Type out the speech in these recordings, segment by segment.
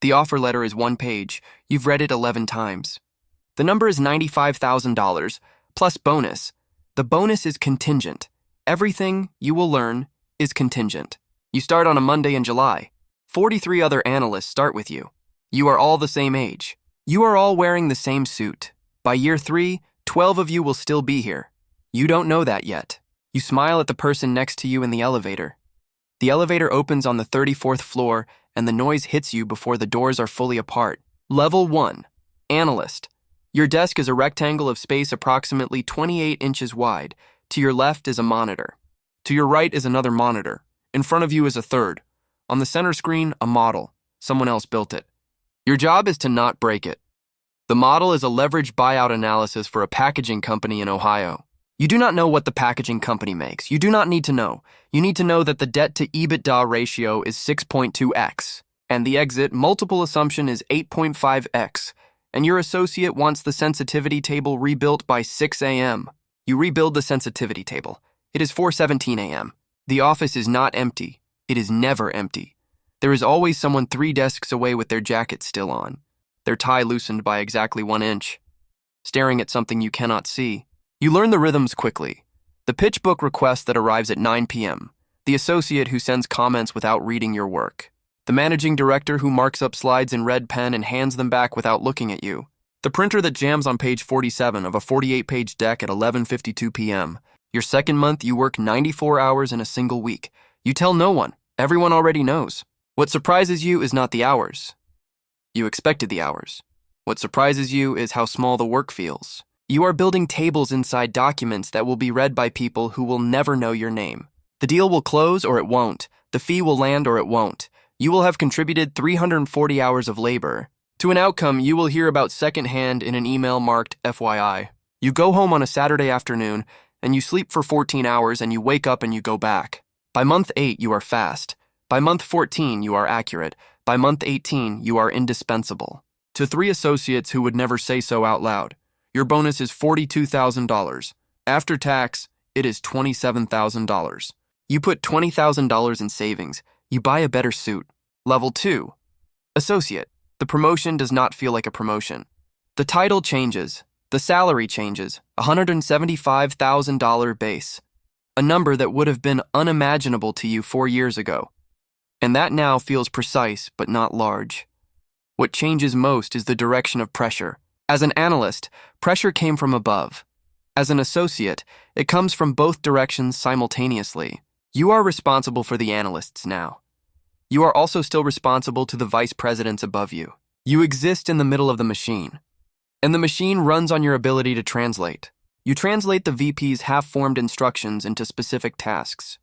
The offer letter is 1 page. You've read it 11 times. The number is $95,000 plus bonus. The bonus is contingent. Everything you will learn is contingent. You start on a Monday in July. 43 other analysts start with you. You are all the same age. You are all wearing the same suit. By year 3, 12 of you will still be here. You don't know that yet. You smile at the person next to you in the elevator. The elevator opens on the 34th floor and the noise hits you before the doors are fully apart. Level 1. Analyst. Your desk is a rectangle of space approximately 28 inches wide. To your left is a monitor. To your right is another monitor. In front of you is a third. On the center screen, a model. Someone else built it. Your job is to not break it. The model is a leveraged buyout analysis for a packaging company in Ohio. You do not know what the packaging company makes. You do not need to know. You need to know that the debt to EBITDA ratio is 6.2x, and the exit multiple assumption is 8.5x, and your associate wants the sensitivity table rebuilt by 6 a.m. You rebuild the sensitivity table. It is 4:17 a.m. The office is not empty. It is never empty. There is always someone 3 desks away with their jacket still on, their tie loosened by exactly 1 inch, staring at something you cannot see. You learn the rhythms quickly. The pitch book request that arrives at 9 p.m., the associate who sends comments without reading your work, the managing director who marks up slides in red pen and hands them back without looking at you, the printer that jams on page 47 of a 48-page deck at 11:52 p.m. Your second month, you work 94 hours in a single week. You tell no one. Everyone already knows. What surprises you is not the hours. You expected the hours. What surprises you is how small the work feels. You are building tables inside documents that will be read by people who will never know your name. The deal will close or it won't. The fee will land or it won't. You will have contributed 340 hours of labor to an outcome you will hear about secondhand in an email marked FYI. You go home on a Saturday afternoon and you sleep for 14 hours and you wake up and you go back. By month 8, you are fast. By month 14, you are accurate. By month 18, you are indispensable. To 3 associates who would never say so out loud, your bonus is $42,000. After tax, it is $27,000. You put $20,000 in savings. You buy a better suit. Level 2. Associate. The promotion does not feel like a promotion. The title changes. The salary changes. $175,000 base. A number that would have been unimaginable to you 4 years ago. And that now feels precise but not large. What changes most is the direction of pressure. As an analyst, pressure came from above. As an associate, it comes from both directions simultaneously. You are responsible for the analysts now. You are also still responsible to the vice presidents above you. You exist in the middle of the machine. And the machine runs on your ability to translate. You translate the VP's half-formed instructions into specific tasks.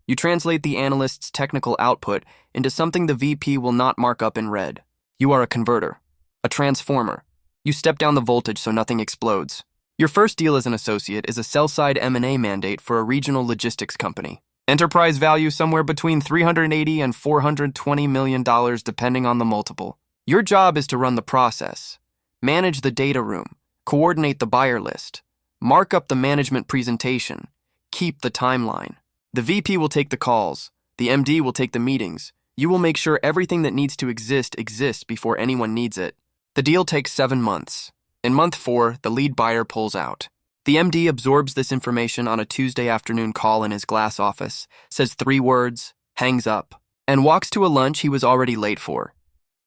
You translate the analyst's technical output into something the VP will not mark up in red. You are a converter, a transformer. You step down the voltage so nothing explodes. Your first deal as an associate is a sell-side M&A mandate for a regional logistics company. Enterprise value somewhere between $380 and $420 million depending on the multiple. Your job is to run the process, manage the data room, coordinate the buyer list, mark up the management presentation, keep the timeline. The VP will take the calls. The MD will take the meetings. You will make sure everything that needs to exist exists before anyone needs it. The deal takes 7 months. In month 4, the lead buyer pulls out. The MD absorbs this information on a Tuesday afternoon call in his glass office, says 3 words, hangs up, and walks to a lunch he was already late for.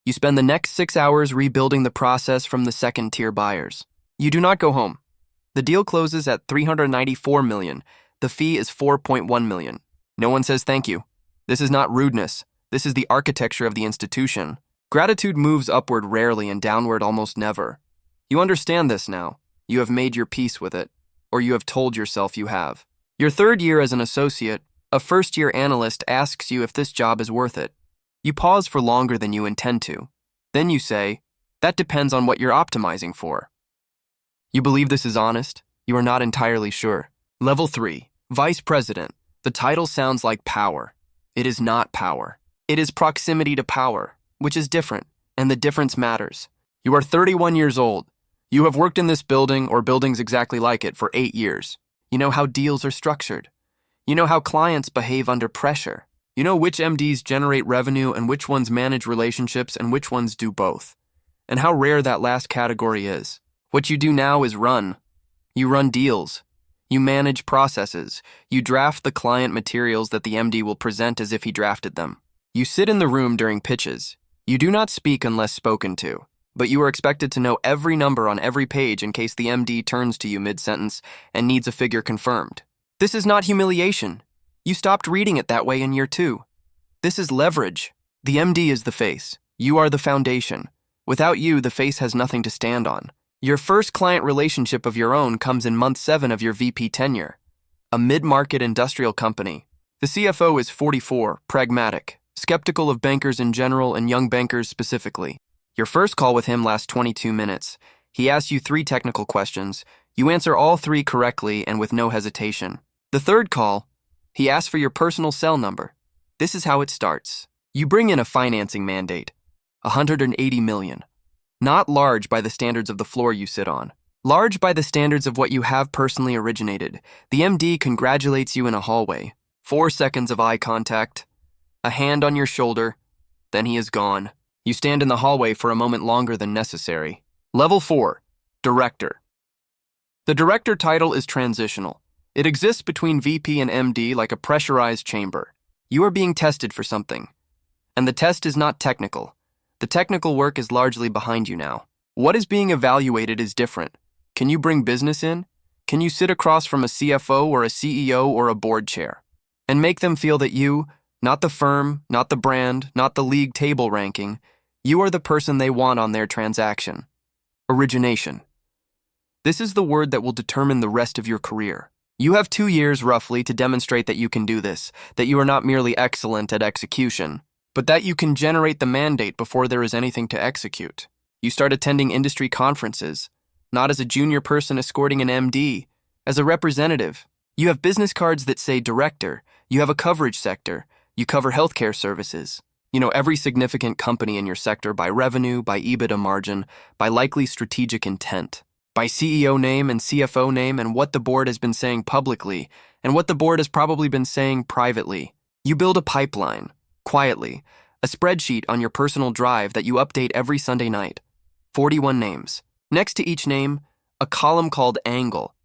You spend the next 6 hours rebuilding the process from the second-tier buyers. You do not go home. The deal closes at $394 million. The fee is $4.1 million. No one says thank you. This is not rudeness. This is the architecture of the institution. Gratitude moves upward rarely and downward almost never. You understand this now. You have made your peace with it, or you have told yourself you have. Your 3rd year as an associate, a first-year analyst asks you if this job is worth it. You pause for longer than you intend to. Then you say, that depends on what you're optimizing for. You believe this is honest? You are not entirely sure. Level 3, Vice President. The title sounds like power. It is not power. It is proximity to power, which is different, and the difference matters. You are 31 years old. You have worked in this building or buildings exactly like it for 8 years. You know how deals are structured. You know how clients behave under pressure. You know which MDs generate revenue and which ones manage relationships and which ones do both. And how rare that last category is. What you do now is run. You run deals. You manage processes. You draft the client materials that the MD will present as if he drafted them. You sit in the room during pitches. You do not speak unless spoken to, but you are expected to know every number on every page in case the MD turns to you mid-sentence and needs a figure confirmed. This is not humiliation. You stopped reading it that way in year 2. This is leverage. The MD is the face. You are the foundation. Without you, the face has nothing to stand on. Your first client relationship of your own comes in month 7 of your VP tenure. A mid-market industrial company. The CFO is 44, pragmatic, skeptical of bankers in general and young bankers specifically. Your first call with him lasts 22 minutes. He asks you 3 technical questions. You answer all 3 correctly and with no hesitation. The third call, he asks for your personal cell number. This is how it starts. You bring in a financing mandate, $180 million. Not large by the standards of the floor you sit on. Large by the standards of what you have personally originated. The MD congratulates you in a hallway. 4 seconds of eye contact. A hand on your shoulder. Then he is gone. You stand in the hallway for a moment longer than necessary. Level 4. Director. The director title is transitional. It exists between VP and MD like a pressurized chamber. You are being tested for something. And the test is not technical. The technical work is largely behind you now. What is being evaluated is different. Can you bring business in? Can you sit across from a CFO or a CEO or a board chair? And make them feel that you, not the firm, not the brand, not the league table ranking, you are the person they want on their transaction. Origination. This is the word that will determine the rest of your career. You have 2 years roughly to demonstrate that you can do this, that you are not merely excellent at execution, but that you can generate the mandate before there is anything to execute. You start attending industry conferences, not as a junior person escorting an MD, as a representative. You have business cards that say director, you have a coverage sector, you cover healthcare services. You know every significant company in your sector by revenue, by EBITDA margin, by likely strategic intent, by CEO name and CFO name and what the board has been saying publicly and what the board has probably been saying privately. You build a pipeline. Quietly, a spreadsheet on your personal drive that you update every Sunday night. 41 names. Next to each name, a column called angle.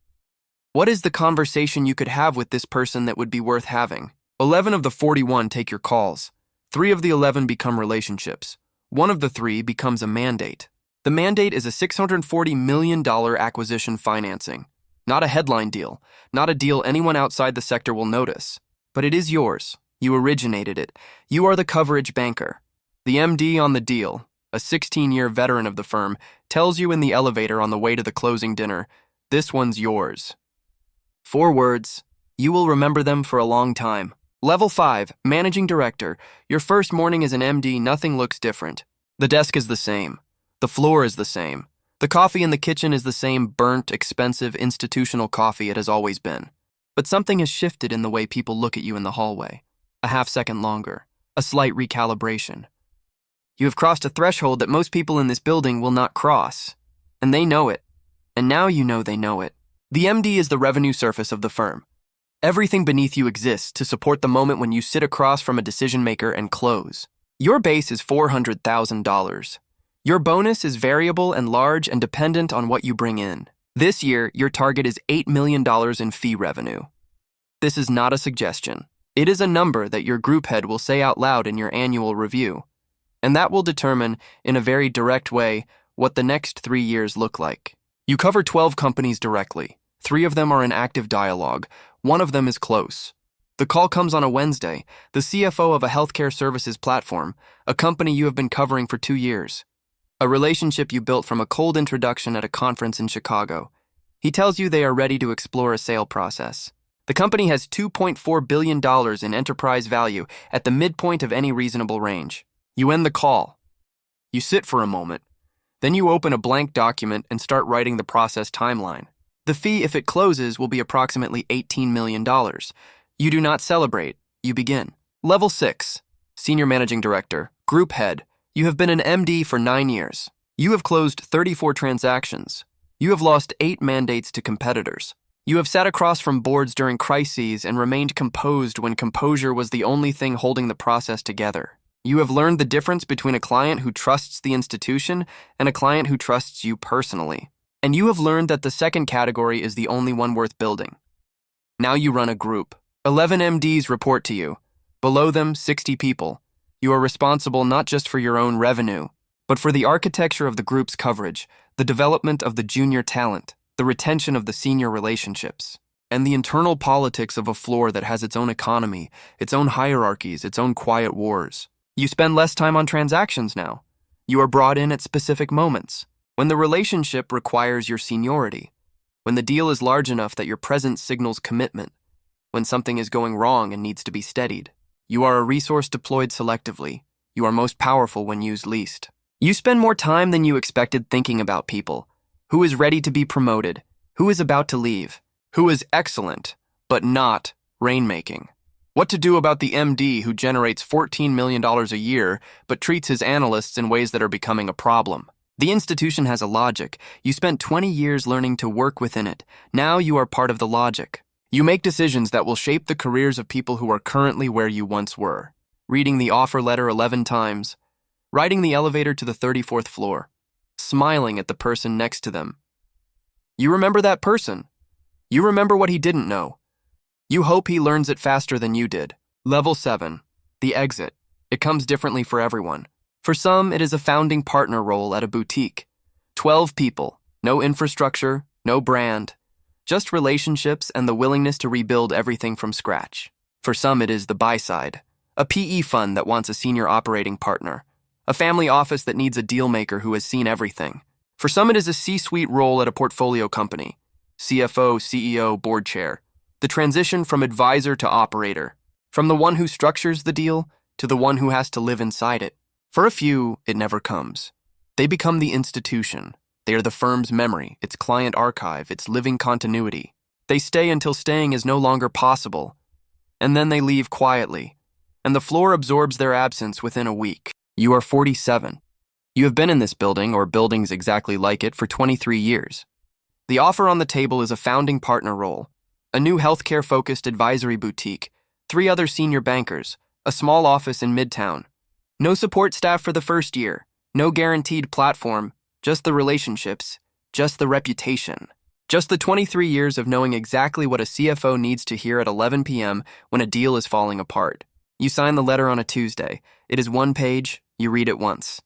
What is the conversation you could have with this person that would be worth having? 11 of the 41 take your calls. 3 of the 11 become relationships. 1 of the 3 becomes a mandate. The mandate is a $640 million acquisition financing. Not a headline deal, not a deal anyone outside the sector will notice, but it is yours. You originated it. You are the coverage banker. The MD on the deal, a 16-year veteran of the firm, tells you in the elevator on the way to the closing dinner, this one's yours. 4 words. You will remember them for a long time. Level 5, Managing Director. Your first morning as an MD, nothing looks different. The desk is the same. The floor is the same. The coffee in the kitchen is the same burnt, expensive, institutional coffee it has always been. But something has shifted in the way people look at you in the hallway. A half second longer, a slight recalibration. You have crossed a threshold that most people in this building will not cross, and they know it, and now you know they know it. The MD is the revenue surface of the firm. Everything beneath you exists to support the moment when you sit across from a decision maker and close. Your base is $400,000. Your bonus is variable and large and dependent on what you bring in. This year, your target is $8 million in fee revenue. This is not a suggestion. It is a number that your group head will say out loud in your annual review, and that will determine, in a very direct way, what the next 3 years look like. You cover 12 companies directly. 3 of them are in active dialogue. 1 of them is close. The call comes on a Wednesday, the CFO of a healthcare services platform, a company you have been covering for 2 years. A relationship you built from a cold introduction at a conference in Chicago. He tells you they are ready to explore a sale process. The company has $2.4 billion in enterprise value at the midpoint of any reasonable range. You end the call. You sit for a moment. Then you open a blank document and start writing the process timeline. The fee, if it closes, will be approximately $18 million. You do not celebrate. You begin. Level 6. Senior Managing Director. Group Head. You have been an MD for 9 years. You have closed 34 transactions. You have lost 8 mandates to competitors. You have sat across from boards during crises and remained composed when composure was the only thing holding the process together. You have learned the difference between a client who trusts the institution and a client who trusts you personally. And you have learned that the second category is the only one worth building. Now you run a group. 11 MDs report to you. Below them, 60 people. You are responsible not just for your own revenue, but for the architecture of the group's coverage, the development of the junior talent, the retention of the senior relationships, and the internal politics of a floor that has its own economy, its own hierarchies, its own quiet wars. You spend less time on transactions now. You are brought in at specific moments, when the relationship requires your seniority, when the deal is large enough that your presence signals commitment, when something is going wrong and needs to be steadied. You are a resource deployed selectively. You are most powerful when used least. You spend more time than you expected thinking about people. Who is ready to be promoted? Who is about to leave? Who is excellent, but not rainmaking? What to do about the MD who generates $14 million a year, but treats his analysts in ways that are becoming a problem? The institution has a logic. You spent 20 years learning to work within it. Now you are part of the logic. You make decisions that will shape the careers of people who are currently where you once were. Reading the offer letter 11 times. Riding the elevator to the 34th floor. Smiling at the person next to them. You remember that person. You remember what he didn't know. You hope he learns it faster than you did. Level 7. The exit. It comes differently for everyone. For some, it is a founding partner role at a boutique. 12 people. No infrastructure, no brand. Just relationships and the willingness to rebuild everything from scratch. For some, it is the buy side. A PE fund that wants a senior operating partner. A family office that needs a deal maker who has seen everything. For some, it is a C-suite role at a portfolio company. CFO, CEO, board chair. The transition from advisor to operator. From the one who structures the deal to the one who has to live inside it. For a few, it never comes. They become the institution. They are the firm's memory, its client archive, its living continuity. They stay until staying is no longer possible. And then they leave quietly. And the floor absorbs their absence within a week. You are 47. You have been in this building, or buildings exactly like it, for 23 years. The offer on the table is a founding partner role, a new healthcare-focused advisory boutique, 3 other senior bankers, a small office in Midtown. No support staff for the first year, no guaranteed platform, just the relationships, just the reputation. Just the 23 years of knowing exactly what a CFO needs to hear at 11 p.m. when a deal is falling apart. You sign the letter on a Tuesday. It is 1 page, you read it once.